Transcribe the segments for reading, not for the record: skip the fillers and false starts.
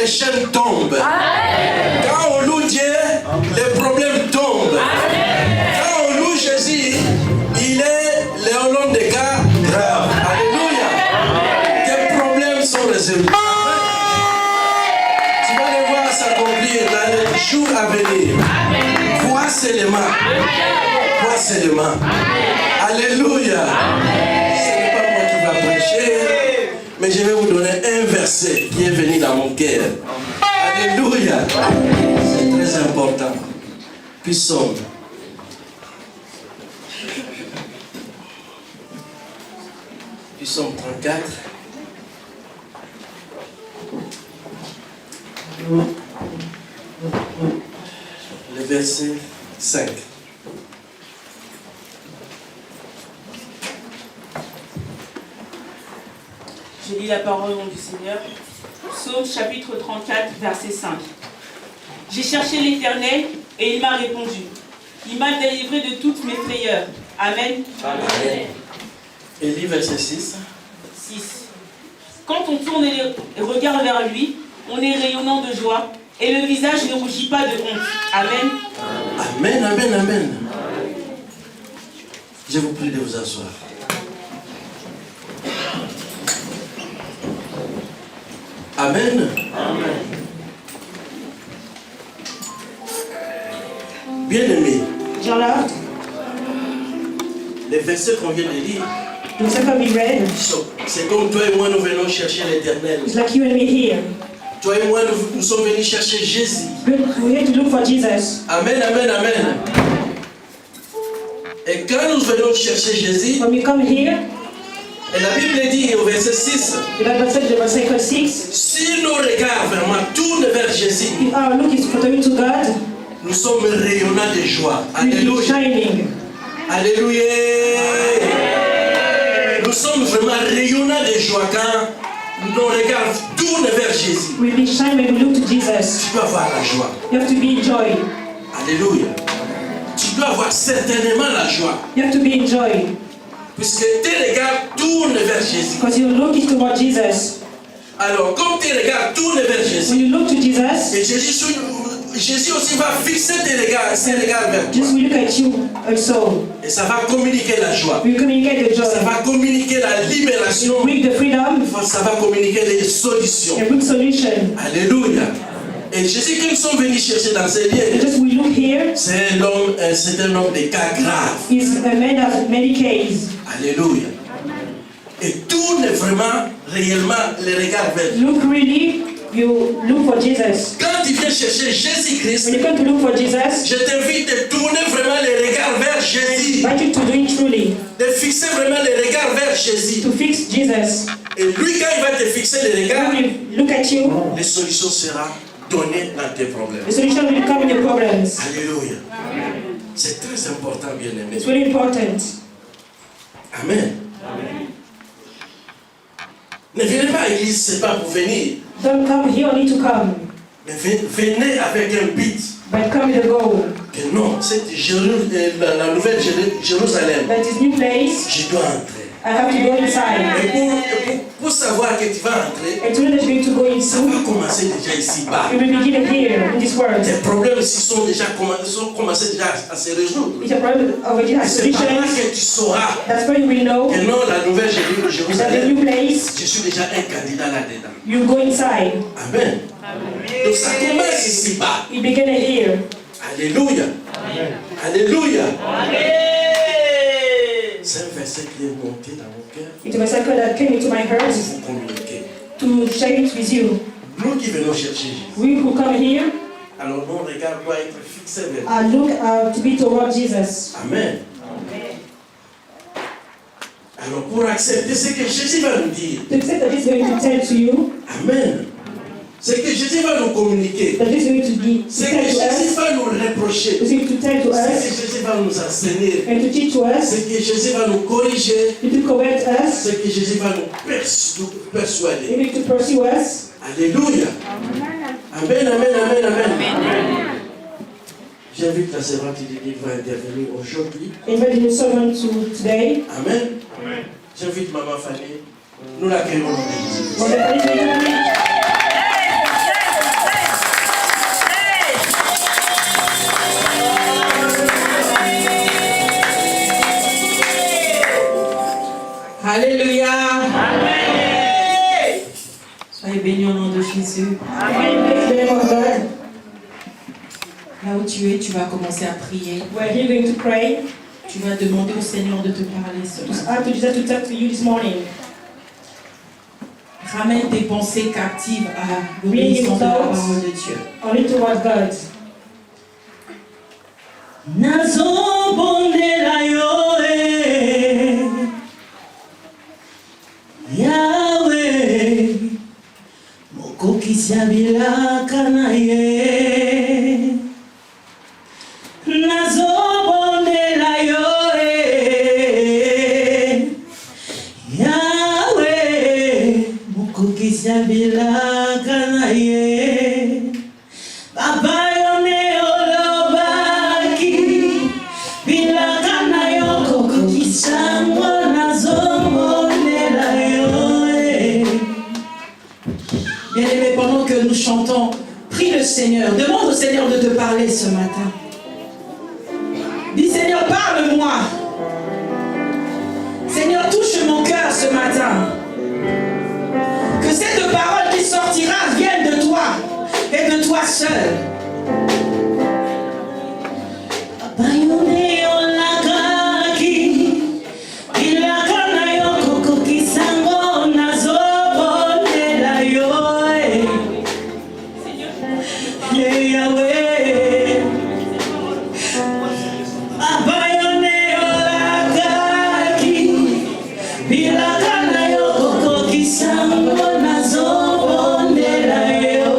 les chaînes tombent. Quand on loue Dieu, les problèmes tombent. Quand on loue Jésus, il est Léon des cas graves. Alléluia. Tes problèmes sont résolus. Tu vas les voir s'accomplir dans les jours à venir. Crois seulement. Crois seulement. Alléluia. Ce n'est pas moi qui va prêcher, mais je vais vous donner un verset qui est venu dans mon cœur. Alléluia. C'est très important. Psaume. Psaume 34. Le verset 5. Je lis la parole au nom du Seigneur. Psaume chapitre 34, verset 5. J'ai cherché l'Éternel et il m'a répondu. Il m'a délivré de toutes mes frayeurs. Amen. Amen. Et lis verset 6. 6. Quand on tourne les regards vers lui, on est rayonnant de joie et le visage ne rougit pas de honte. Amen. Amen, amen, amen. Je vous prie de vous asseoir. Amen. Amen. Bien-aimé, Beloved, les versets qu'on vient de lire, the second we read, c'est comme toi et moi nous venons chercher l'Éternel. it's like you and me here. Toi et moi nous sommes venus chercher Jésus. We're here to look for Jesus. Amen, amen, amen. Et quand nous venons chercher Jésus, When we come here, et la Bible dit au verset 6, the Bible said in verse 6, si nos regards vraiment tournent vers Jésus, if our look is pointing to God, nous sommes rayonnants de joie. we'll be Alléluia. shining. Alléluia. Nous sommes vraiment rayonnants de joie quand nos regards tournent vers Jésus. We'll be shining when we look to Jesus. Tu dois avoir la joie. You have to be in joy. Alléluia. Tu dois avoir certainement la joie. You have to be in joy. Puisque tes regards tournent vers Jésus. Because your look is toward Jesus. Alors, comme tes regards tournent vers When Jésus, you look to Jesus, et Jésus aussi va fixer ses regards vers toi. Jesus will look at you also. Et ça va communiquer la joie. We communicate the Ça joy. va communiquer la libération. We bring the freedom Ça va communiquer les solutions. and bring solution. Alléluia. Et Jésus que nous sommes venus chercher dans ces lieux, Just we look here, c'est un homme de cas graves. is a man of many cases. Alléluia. Et tourne vraiment, réellement, les regards vers lui. Look really, you look for Jesus. Quand tu viens chercher Jésus-Christ, When you come to look for Jesus, je t'invite de tourner vraiment les regards vers Jésus. I invite you to do it truly, De fixer vraiment les regards vers Jésus. to fix Jesus. Et lui, quand il va te fixer les regards, When we look at you, les solutions seront données dans tes problèmes. the solution will come in your problems. Alléluia. C'est très important, bien-aimé. It's very important. Amen. Ne venez pas à l'église, ce n'est pas pour venir. Don't come here only to come, Mais venez avec un but. but come with a goal. Que non, cette la nouvelle Jérusalem, That is new place, je dois entrer. I have to go inside. Et pour savoir que tu vas entrer, And to know that you're going to go ça into, va commencer déjà ici-bas. you will begin here in this world. Tes problèmes ici sont commencés déjà à se résoudre. It's a problem already has C'est par là solutions. que tu sauras That's where you will know que non, la nouvelle that the Jérusalem, new place, je suis déjà un candidat là-dedans. you go inside. Amen. Donc ça commence ici-bas. You begin here. Alléluia. Alléluia. C'est un verset qui est monté dans mon cœur It was a circle that came into my heart pour vous communiquer. to share it with you. Nous qui venons chercher Jésus, We who come here alors nos regards doivent être fixés vers lui. look to be toward Jesus. Amen. Alors pour accepter ce que Jésus va nous dire, To accept that He's going to tell to you, Amen. Ce que Jésus va nous communiquer, that He's going to be ce que tell to Jésus us, va nous reprocher, He's going to tell to ce que us, Jésus va nous enseigner, and to teach to us, ce que Jésus va nous corriger, to correct us, ce que Jésus va nous persuader. He's going to pursue us. Alléluia. Amen, amen, amen, amen. J'invite la servante de Dieu va intervenir aujourd'hui. Invite the servant to today. Amen. J'invite Maman Fanny. Nous l'accueillons au nom de Jésus. For the au nom de Jésus. In the name of God, Là où tu es, tu vas commencer à prier. we're here going to pray. Tu vas demander au Seigneur de te parler ce Just matin. ask Jesus to talk to you this morning. Ramène tes pensées captives à Bring l'obéissance de la your thoughts parole de Dieu. only towards God. Nazobondela yo Yahweh mokokisa bilaka na ye nazobondela yo Yahweh mokokisa bilaka na ye Baba yone olobaki bilaka na yo kokokisango nazobondela yo Bien-aimé, pendant que nous chantons, prie le Seigneur, demande au Seigneur de te parler ce matin. Dis Seigneur, parle-moi. Seigneur, touche mon cœur ce matin. Que cette parole qui sortira vienne de toi et de toi seul. Bayone olagaki, ilaka na yo kokokisango nazobondela yo. Yahweh, bayone olagaki, ilaka na yo kokokisango nazobondela yo.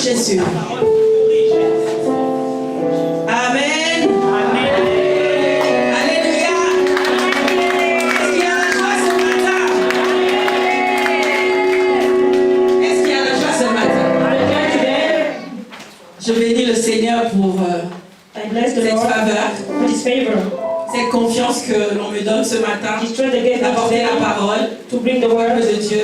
Jésus. Amen. Alléluia. Est-ce qu'il y a la joie ce matin? Est-ce qu'il y a la joie ce matin? Je bénis le Seigneur pour I bless the cette Lord faveur, for His favor. cette confiance que l'on me donne ce matin His strength again d'apporter la parole to bring the au peuple word de Dieu.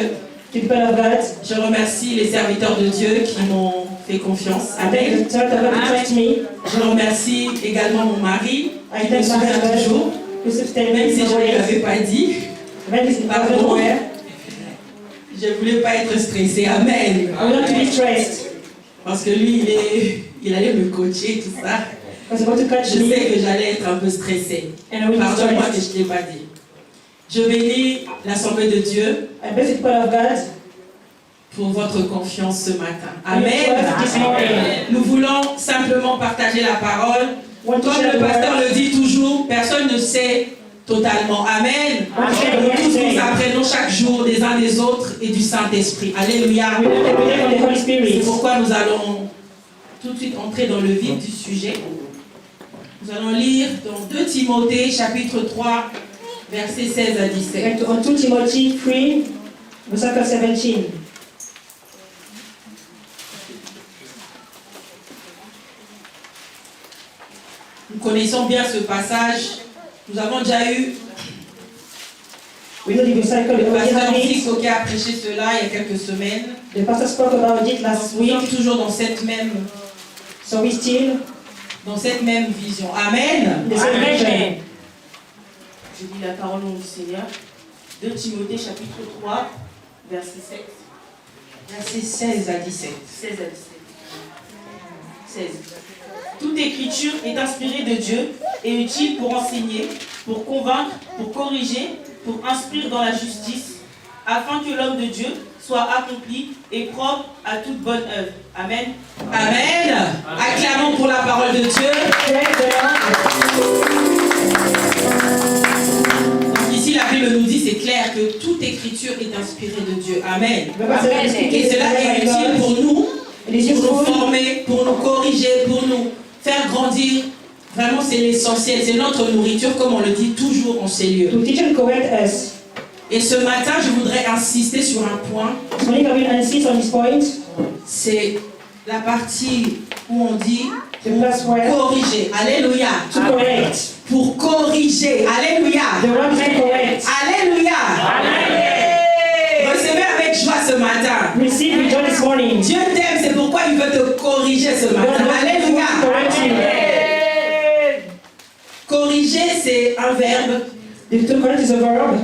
to the people of God. Je remercie les serviteurs de Dieu qui m'ont fait confiance. I thank Amen. the church of God to trust me. Je remercie également mon mari I qui me thank my soutient husband toujours, who sustains me même si in je the ne lui ways. avais pas dit. When this is Pardon. nowhere, Je ne voulais pas être stressée. Amen. I want to be stressed. Parce que lui, il allait me coacher, tout ça. Because he wants to catch Je me, sais que j'allais être un peu stressée. and I will be Pardonne-moi que stressed. je ne t'ai pas dit. Je bénis l'Assemblée de Dieu I bless the people of God pour votre confiance ce matin. And your Amen. trust this morning. Nous voulons simplement partager la parole. Want to Comme share le the pasteur word. le dit toujours, personne ne sait totalement. Amen. Amen. Nous tous nous apprenons chaque jour des uns des autres et du Saint-Esprit. Alléluia. We learn every day from the Holy C'est Spirit. pourquoi nous allons tout de suite entrer dans le vif du sujet. Nous allons lire dans 2 Timothée chapitre 3 versets 16 à 17. Back to 2 Timothy 3, verse 17. Nous connaissons bien ce passage. Nous avons déjà eu We know the recycle, le the pasteur original Fix qui a prêché cela il y a quelques semaines. The pastor spoke about it last Nous week, sommes toujours dans cette même vision. Amen. the same vision. Je lis la parole au nom du Seigneur. 2 Timothée chapitre 3, verset 7. Versets 16 à 17. 16 à 17. 16. Toute écriture est inspirée de Dieu et utile pour enseigner, pour convaincre, pour corriger, pour instruire dans la justice, afin que l'homme de Dieu soit accompli et propre à toute bonne œuvre. Amen. Amen. Acclamons pour la parole de Dieu. Praise the Lord. Donc ici, la Bible nous dit, c'est clair que toute écriture est inspirée de Dieu. Amen. The Bible says, Et cela est utile pour nous, It is pour nous useful former, pour nous corriger, pour nous faire grandir. Vraiment, c'est l'essentiel, c'est notre nourriture, comme on le dit toujours en ces lieux. to teach and correct us. Et ce matin, je voudrais insister sur un point. So many will insist on this point. C'est la partie où on dit The place where corriger. Alléluia. to correct. Pour corriger. Alléluia. The word is to correct. Alléluia. Recevez avec joie ce matin. Receive with joy this morning. Dieu t'aime, c'est pourquoi il veut te corriger ce God matin. wants to Alléluia. correct you. Corriger, c'est un verbe To correct is a verb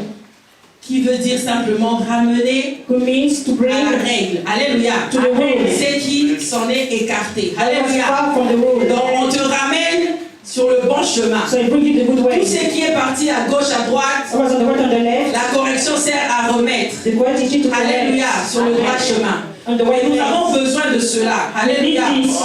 qui veut dire simplement ramener who means to bring à la règle. Alléluia. to the rule. C'est qui s'en est écarté. I was Alléluia. far from the rule. Donc on te ramène sur le bon chemin. So it brings you the good Tout way. ce qui est parti à gauche, à droite, I was on the right on the left. la correction sert à remettre. The word teaches you to correct. Alléluia, sur le droit chemin. On the Et way nous place. avons besoin de cela. Alléluia. Need this.